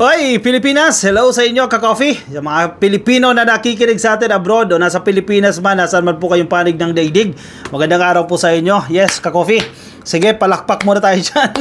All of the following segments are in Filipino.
Oy, Pilipinas! Hello sa inyo, ka-coffee. Yung mga Pilipino na nakikinig sa atin abroad o nasa Pilipinas man, nasaan man po kayong panig ng daigdig. Magandang araw po sa inyo. Yes, ka-coffee. Sige, palakpak muna tayo dyan.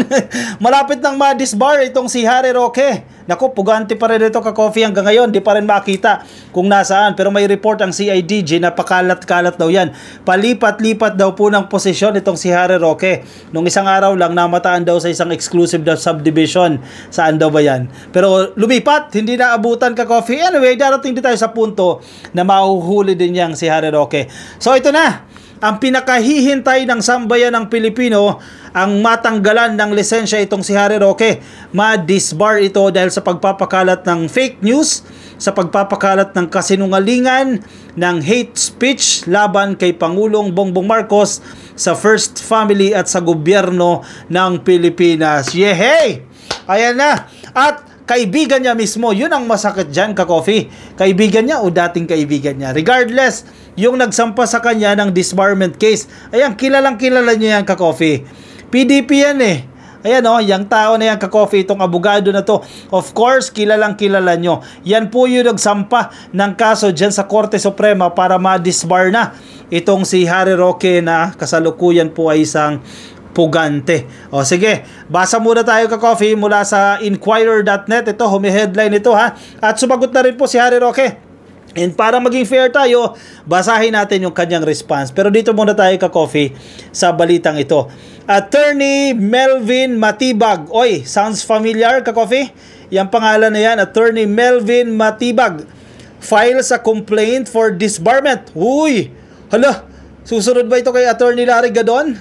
Malapit nang ma-disbar itong si Harry Roque. Naku, pugante pa rin ito, ka-coffee, hanggang ngayon. Di pa rin makita kung nasaan. Pero may report ang CIDG na pakalat-kalat daw yan. Palipat-lipat daw po ng posisyon itong si Harry Roque. Nung isang araw lang, namataan daw sa isang exclusive subdivision. Saan daw ba yan? Pero lumipat, hindi na abutan, ka-coffee. Anyway, darating din tayo sa punto na mahuhuli din niyang si Harry Roque. So ito na, ang pinakahihintay ng sambayan ng Pilipino, ang matanggalan ng lisensya itong si Harry Roque. Ma-disbar ito dahil sa pagpapakalat ng fake news, sa pagpapakalat ng kasinungalingan, ng hate speech laban kay Pangulong Bongbong Marcos sa First Family at sa gobyerno ng Pilipinas. Yehey! Ayan na! At kaibigan niya mismo, yun ang masakit dyan, ka-coffee. Kaibigan niya o dating kaibigan niya. Regardless, yung nagsampa sa kanya ng disbarment case, ayan, kilalang kilala niya yan, ka-coffee. PDP yan eh. Ayan o, yung tao na yan, ka-coffee, itong abogado na to, of course, kilalang kilala nyo. Yan po yung nagsampa ng kaso dyan sa Korte Suprema para ma-disbar na itong si Harry Roque na kasalukuyan po ay isang pugante. O sige, basa muna tayo, ka-coffee, mula sa Inquirer.net. Ito, humi-headline ito ha. At sumagot na rin po si Harry Roque. And para maging fair tayo, basahin natin yung kanyang response. Pero dito muna tayo, ka-coffee, sa balitang ito. Attorney Melvin Matibag. Oy, sounds familiar, ka-coffee? Yang pangalan na yan, Attorney Melvin Matibag. Files a complaint for disbarment. Uy, hala, susunod ba ito kay Attorney Larry Gadon?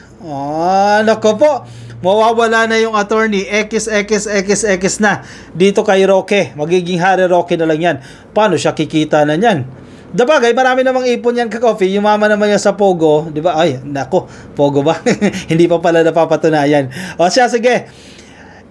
Nako po. Mawawala na yung attorney, XXXX na dito kay Roque. Magiging Harry Roque na lang yan. Paano siya kikita na yan? Dabagay, marami namang ipon yan, ka-coffee. Yung mama naman yan sa Pogo, di ba? Ay, nako, Pogo ba? Hindi pa pala napapatunayan. O siya, sige.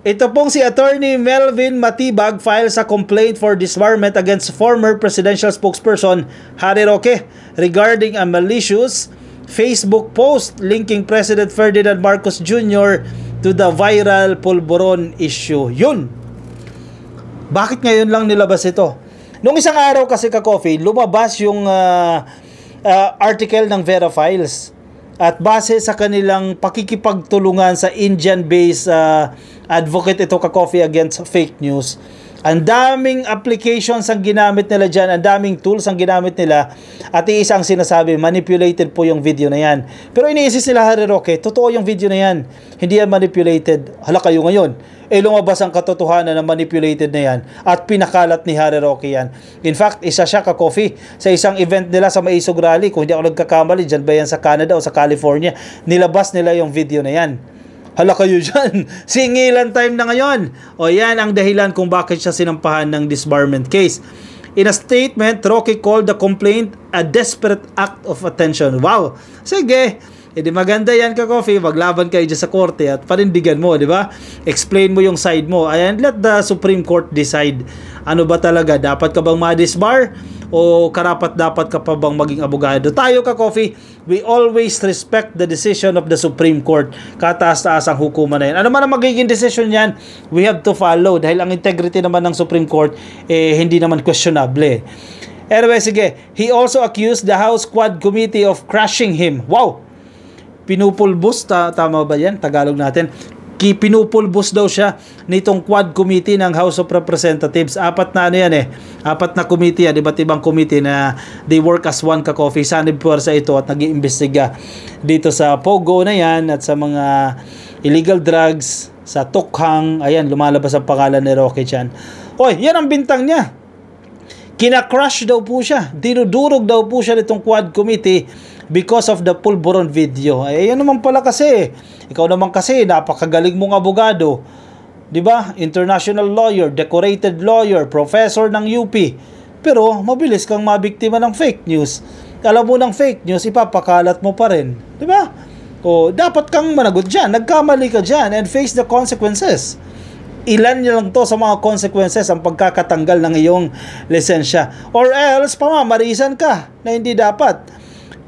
Ito pong si Attorney Melvin Matibag files a complaint for disbarment against former presidential spokesperson Harry Roque regarding a malicious Facebook post linking President Ferdinand Marcos Jr. to the viral Polvoron issue. Yun! Bakit ngayon lang nilabas ito? Nung isang araw kasi, ka-coffee, lumabas yung article ng Vera Files. At base sa kanilang pakikipagtulungan sa Indian-based advocate ito, ka-coffee, against fake news, ang daming applications ang ginamit nila dyan, ang daming tools ang ginamit nila, at iisa ang sinasabi, manipulated po yung video na yan. Pero iniisip nila, Harry Roque, totoo yung video na yan, hindi yan manipulated. Hala kayo ngayon, lumabas ang katotohanan na manipulated na yan, at pinakalat ni Harry Roque yan. In fact, isa siya, ka-coffee, sa isang event nila sa Maisog Rally, kung hindi ako nagkakamali, dyan ba yan sa Canada o sa California, nilabas nila yung video na yan. Hala kayo dyan, singilan time na ngayon. O yan ang dahilan kung bakit siya sinampahan ng disbarment case. In a statement, Roque called the complaint a desperate act of attention. Wow, sige, edi maganda yan, ka-coffee, maglaban kayo dyan sa korte at panindigan mo, di ba? Explain mo yung side mo. Ayan, let the Supreme Court decide. Ano ba talaga, dapat ka bang ma-disbar? O karapat-dapat ka pa bang maging abogado? Tayo, ka-coffee, we always respect the decision of the Supreme Court. Kataas-taas ang hukuman na yan. Ano man ang magiging decision yan, we have to follow. Dahil ang integrity naman ng Supreme Court, hindi naman questionable. Anyway, sige. He also accused the House Quad Committee of crushing him. Wow! Pinupulbos, tama ba yan? Tagalog natin. Pinupulbos daw siya nitong Quad Committee ng House of Representatives. Apat na ano yan apat na committee yan, iba't ibang committee na they work as one, ka-coffee. Sanib puwersa ito at nag-iimbestiga dito sa Pogo na yan at sa mga illegal drugs, sa Tukhang. Ayan, lumalabas ang pangalan ni Roque dyan. Oy, yan ang bintang niya. Kina-crush daw po siya. Dinudurog daw po siya nitong Quad Committee because of the Polvoron video. Yan naman pala kasi. Ikaw naman kasi, napakagaling mong abogado. Diba? International lawyer, decorated lawyer, professor ng UP. Pero, mabilis kang mabiktima ng fake news. Alam mo ng fake news, ipapakalat mo pa rin. Diba? O, dapat kang managot dyan. Nagkamali ka dyan and face the consequences. Ilan nyo lang to sa mga consequences ang pagkakatanggal ng iyong lisensya. Or else, pamamarisan ka na hindi dapat.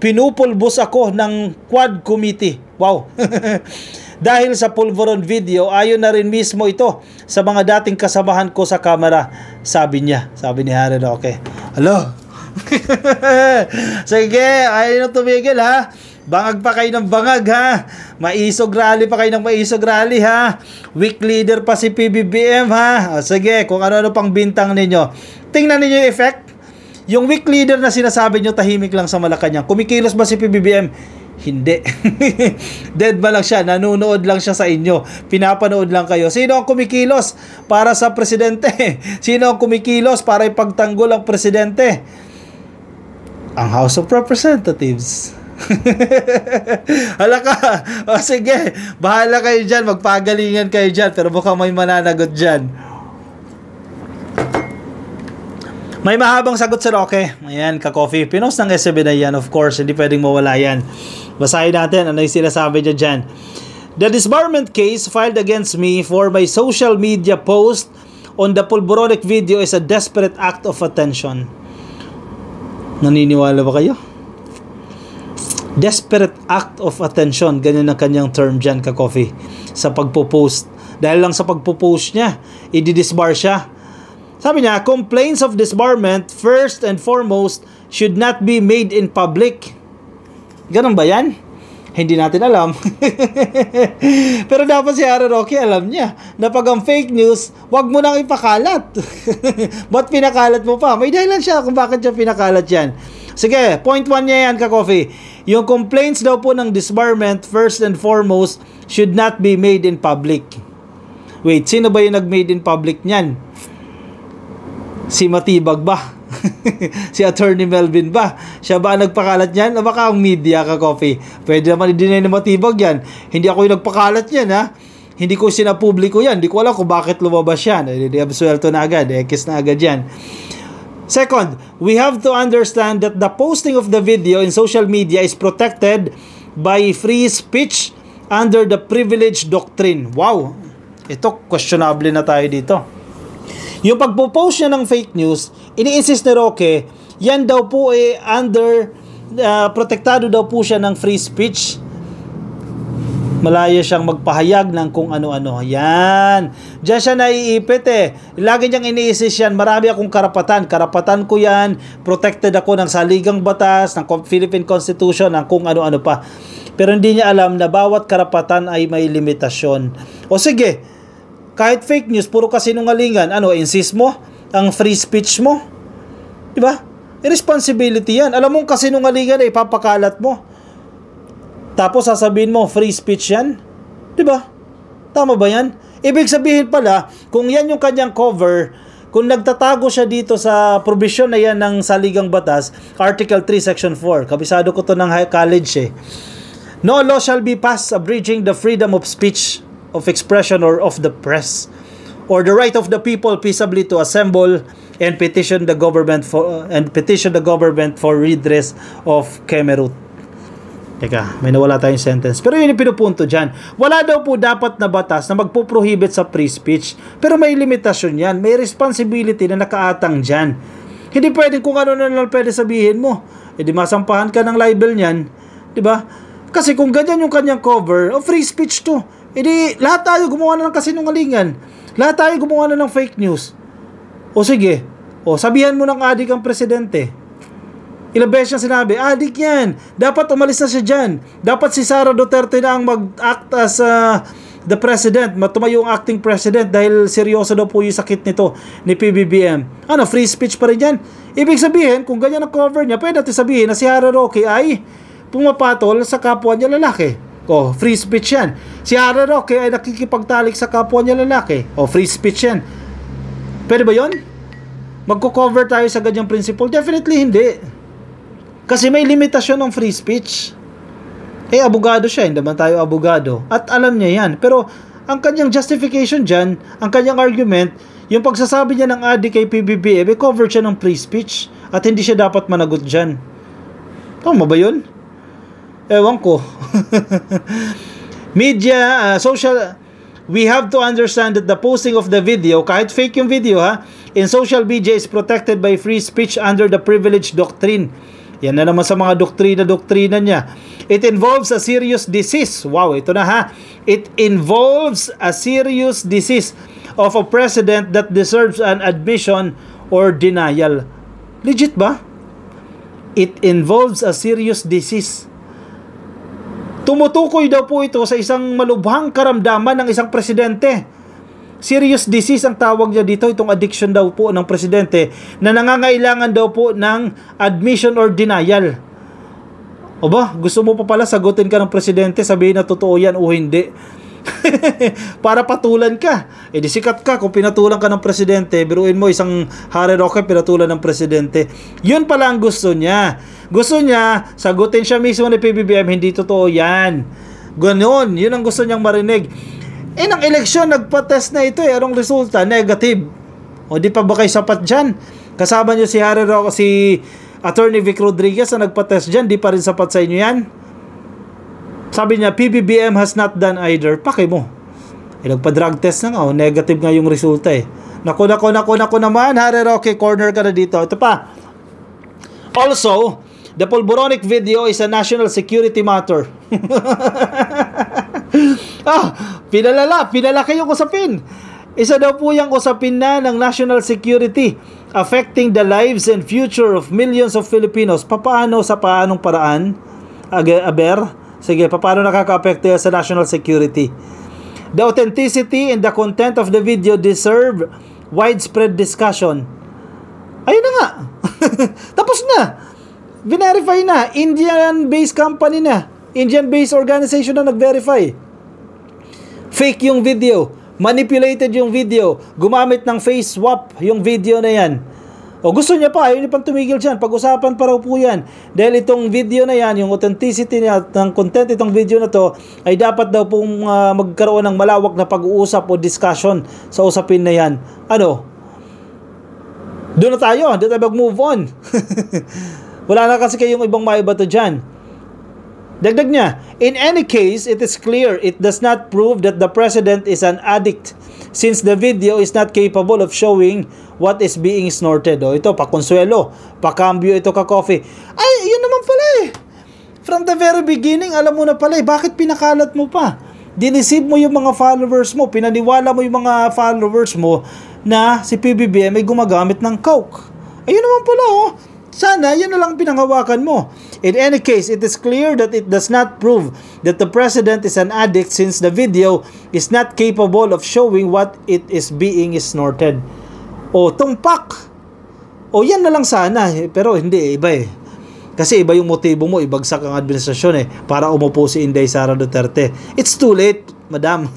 Pinupulbos ako ng Quad Committee. Wow. Dahil sa pulveron video, ayon na rin mismo ito sa mga dating kasamahan ko sa kamera. Sabi niya, sabi ni Harry Roque. Hello? Sige, ayaw na tumigil ha. Bangag pa kayo ng bangag ha. Maisog rally pa kayo ng maisog rally ha. Weak leader pa si PBBM ha. O, sige, kung ano-ano pang bintang ninyo. Tingnan ninyo yung effect. Yung weak leader na sinasabi nyo, tahimik lang sa Malacanang. Kumikilos ba si PBBM? Hindi. Dead ba lang siya? Nanunood lang siya sa inyo. Pinapanood lang kayo. Sino ang kumikilos para sa presidente? Sino ang kumikilos para ipagtanggol ang presidente? Ang House of Representatives. Hala ka. O sige, bahala kayo dyan. Magpagalingan kayo dyan. Pero mukhang may mananagot dyan. May mahabang sagot si Roque. Ayan, ka-coffee. Pinost ng SB na yan, of course. Hindi pwedeng mawala yan. Basahin natin ano yung sinasabi niya dyan. The disbarment case filed against me for my social media post on the pulboronic video is a desperate act of attention. Naniniwala ba kayo? Desperate act of attention. Ganyan ang kanyang term dyan, ka-coffee. Sa pagpo-post. Dahil lang sa pagpo-post niya, i-disbar siya. Sabi niya, complaints of disbarment, first and foremost, should not be made in public. Ganun ba yan? Hindi natin alam. Pero dapat si Harry Roque alam niya na pag ang fake news, wag mo nang ipakalat. Ba't pinakalat mo pa? May dahilan siya kung bakit siya pinakalat yan. Sige, point 1 niya yan, ka-coffee. Yung complaints daw po ng disbarment, first and foremost, should not be made in public. Wait, sino ba yung nag-made in public niyan? Si Matibag ba? Si Attorney Melvin ba? Siya ba ang nagpakalat niyan? O baka ang media, ka-coffee? Pwede naman i-deny na Matibag yan. Hindi ako yung nagpakalat yan, ha? Hindi ko sinapubliko yan. Hindi ko alam kung bakit lumabas yan. Hindi absuelto na agad. Ekis na agad yan. Second, we have to understand that the posting of the video in social media is protected by free speech under the privilege doctrine. Wow! Ito, questionable na tayo dito. Yung pagpo-post niya ng fake news, ini-insist ni Roque, yan daw po under, protektado daw po siya ng free speech. Malaya siyang magpahayag ng kung ano-ano. Yan. Diyan siya naiipit Lagi niyang ini-insist yan, marami akong karapatan. Karapatan ko yan, protected ako ng saligang batas, ng Philippine Constitution, ng kung ano-ano pa. Pero hindi niya alam na bawat karapatan ay may limitasyon. O sige, kahit fake news, puro kasinungalingan, insist mo ang free speech mo? Diba? Irresponsibility yan. Alam mong kasinungalingan ipapakalat mo. Tapos sasabihin mo, free speech yan? Diba? Tama ba yan? Ibig sabihin pala, kung yan yung kanyang cover, kung nagtatago siya dito sa provision na yan ng saligang batas, Article 3, Section 4, kabisado ko to ng college No law shall be passed abridging the freedom of speech, of expression, or of the press, or the right of the people peaceably to assemble and petition the government for redress of Kemerut. Teka, may nawala tayong sentence. Pero yun yung pinupunto dyan. Wala daw po dapat na batas na magpo-prohibit sa free speech. Pero may limitasyon yan. May responsibility na nakaatang dyan. Hindi pwedeng kung ano na lang pwede sabihin mo. Di masampahan ka ng libel niyan. Diba? Kasi kung ganyan yung kanyang cover, free speech to. Lahat tayo gumawa na ng kasinungalingan. Lahat tayo gumawa na ng fake news. O sige, sabihan mo ng adik ang presidente. Ilang beses niya sinabi, adik yan. Dapat umalis na siya dyan. Dapat si Sara Duterte na ang mag-act as the president. Tumayo ang acting president dahil seryoso daw po yung sakit nito ni PBBM. Free speech pa rin yan. Ibig sabihin, kung ganyan ang cover niya, pwede natin sabihin na si Harry Roque ay pumapatol sa kapwa niya lalaki. Free speech yan. Si Harry Roque ay nakikipagtalik sa kapwa niya lalaki. Free speech yan. Pwede ba yun? Magko-cover tayo sa ganyang principle? Definitely hindi. Kasi may limitasyon ng free speech. Abogado siya, hindi naman tayo abogado. At alam niya yan. Pero ang kanyang justification dyan, ang kanyang argument, yung pagsasabi niya ng adik kay PBBM, cover siya ng free speech. At hindi siya dapat managot dyan. Tama ba yun? Ewan ko. Media, social... We have to understand that the posting of the video, kahit fake yung video in social media is protected by free speech under the privilege doctrine. Yan na naman sa mga doktrina niya. It involves a serious disease. Wow, ito na ha. It involves a serious disease of a president that deserves an admission or denial. Legit ba? It involves a serious disease. Tumutukoy daw po ito sa isang malubhang karamdaman ng isang presidente. Serious disease ang tawag niya dito, itong addiction daw po ng presidente na nangangailangan daw po ng admission or denial. O ba, gusto mo pa pala sagutin ka ng presidente, sabihin na totoo yan o hindi. Para patulan ka. E di sikat ka kung pinatulan ka ng presidente, biruin mo isang Harry Roque pinatulan ng presidente. Yun pala ang gusto niya. Gusto niya, sagutin siya mismo ni PBBM, hindi totoo yan. Ganon, yun ang gusto niyang marinig. Eh, ng eleksyon, nagpa-test na ito eh. Anong resulta? Negative. O di pa ba kayo sapat dyan? Kasama nyo si Harry Roque, si Attorney Vic Rodriguez na nagpa-test dyan, di pa rin sapat sa inyo yan? Sabi niya, PBBM has not done either. Paki mo. Eh, nagpa-drug test na nga, oh, negative nga yung resulta eh. Naku naman, Harry Roque, corner ka na dito. Ito pa. Also, the Pulboronic video is a national security matter. Pinala kayong usapin. Isa daw po yung usapin na ng national security affecting the lives and future of millions of Filipinos. Paano sa paanong paraan? Aber? Sige, paano nakaka-apekto sa national security? The authenticity and the content of the video deserve widespread discussion. Ayun na nga. Tapos na. Verify na. Indian-based company na. Indian-based organization na nag-verify. Fake yung video. Manipulated yung video. Gumamit ng face swap yung video na yan. O gusto niya pa, ayaw niya pang tumigil dyan. Pag-usapan pa raw po yan. Dahil itong video na yan, yung authenticity niya, ng content itong video na to, ay dapat daw pong magkaroon ng malawak na pag-uusap o discussion sa usapin na yan. Ano? Doon na tayo. Doon tayo mag-move on. Wala na kasi kayong ibang maibato dyan. Dagdag niya, in any case, it is clear it does not prove that the president is an addict since the video is not capable of showing what is being snorted. O ito, pakonsuelo, pakambyo ito ka-coffee. Ay, yun naman pala eh. From the very beginning, alam mo na pala eh. Bakit pinakalat mo pa? Dinisib mo yung mga followers mo, pinaniwala mo yung mga followers mo na si PBBM ay gumagamit ng coke. Ayun naman pala oh. Sana, yan na lang pinanghawakan mo. In any case, it is clear that it does not prove that the president is an addict since the video is not capable of showing what it is being snorted. O, tumpak. O, yan na lang sana. Pero hindi, iba eh. Kasi iba yung motibo mo, ibagsak ang administrasyon eh, para umupo si Inday Sara Duterte. It's too late, Madam.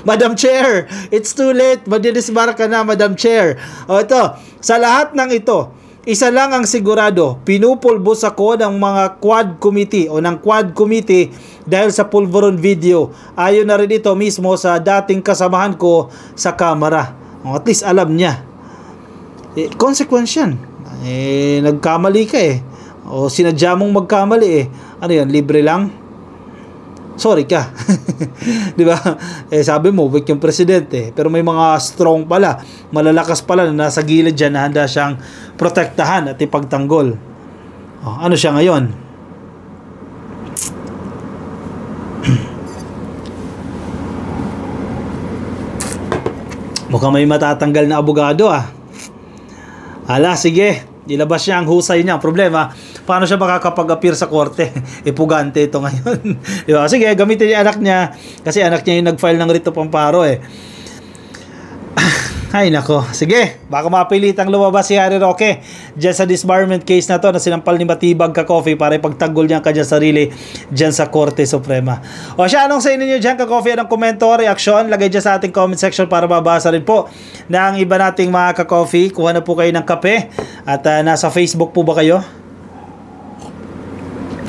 Madam Chair, it's too late. Madilisbar ka na, Madam Chair. O, ito, sa lahat ng ito, isa lang ang sigurado, pinupulbos ako ng mga Quad Committee o ng Quad Committee dahil sa Pulveron video. Ayon na rin ito mismo sa dating kasamahan ko sa Kamara. At least alam niya. Consequence yan. Nagkamali ka eh. O sinadya mong magkamali eh. Ano yan, libre lang? Sorry ka. Di ba? Sabi mo, weak yung presidente. Pero may mga strong pala, malalakas pala na nasa gilid dyan na handa siyang protektahan at ipagtanggol. Ano siya ngayon? Mukhang may matatanggal na abogado ah. Hala, sige. Ilabas niya ang husay niya. Ang problema, paano siya makakapag-appear sa korte? Pugante ito ngayon. Diba? Sige, gamitin niya anak niya. Kasi anak niya yung nag-file ng writ of amparo eh. Ay nako. Sige, baka mapilitang lumabas si Harry Roque dyan sa disbarment case na to na sinampal ni Matibag ka-coffee para ipagtanggol niya ang kanyang sarili dyan sa Korte Suprema. O siya, anong sa inyo nyo dyan ka-coffee? Anong komento, reaksyon? Lagay dyan sa ating comment section para mabasa rin po ng iba nating mga ka-coffee. Kuha na po kayo ng kape. At nasa Facebook po ba kayo?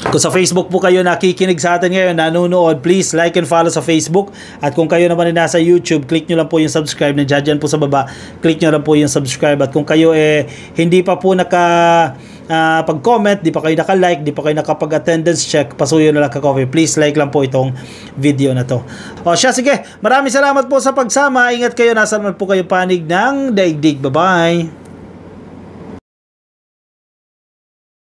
Kung sa Facebook po kayo nakikinig sa atin ngayon, nanonood, please like and follow sa Facebook. At kung kayo naman ay nasa YouTube, click nyo lang po yung subscribe. Nandiyan dyan po sa baba, click nyo lang po yung subscribe. At kung kayo hindi pa po pag-comment, di pa kayo naka-like, di pa kayo nakapag-attendance check, pasuyo na lang ka-coffee. Please like lang po itong video na to. O siya, sige. Maraming salamat po sa pagsama. Ingat kayo. Nasaan man po kayo panig ng daigdig. Bye-bye.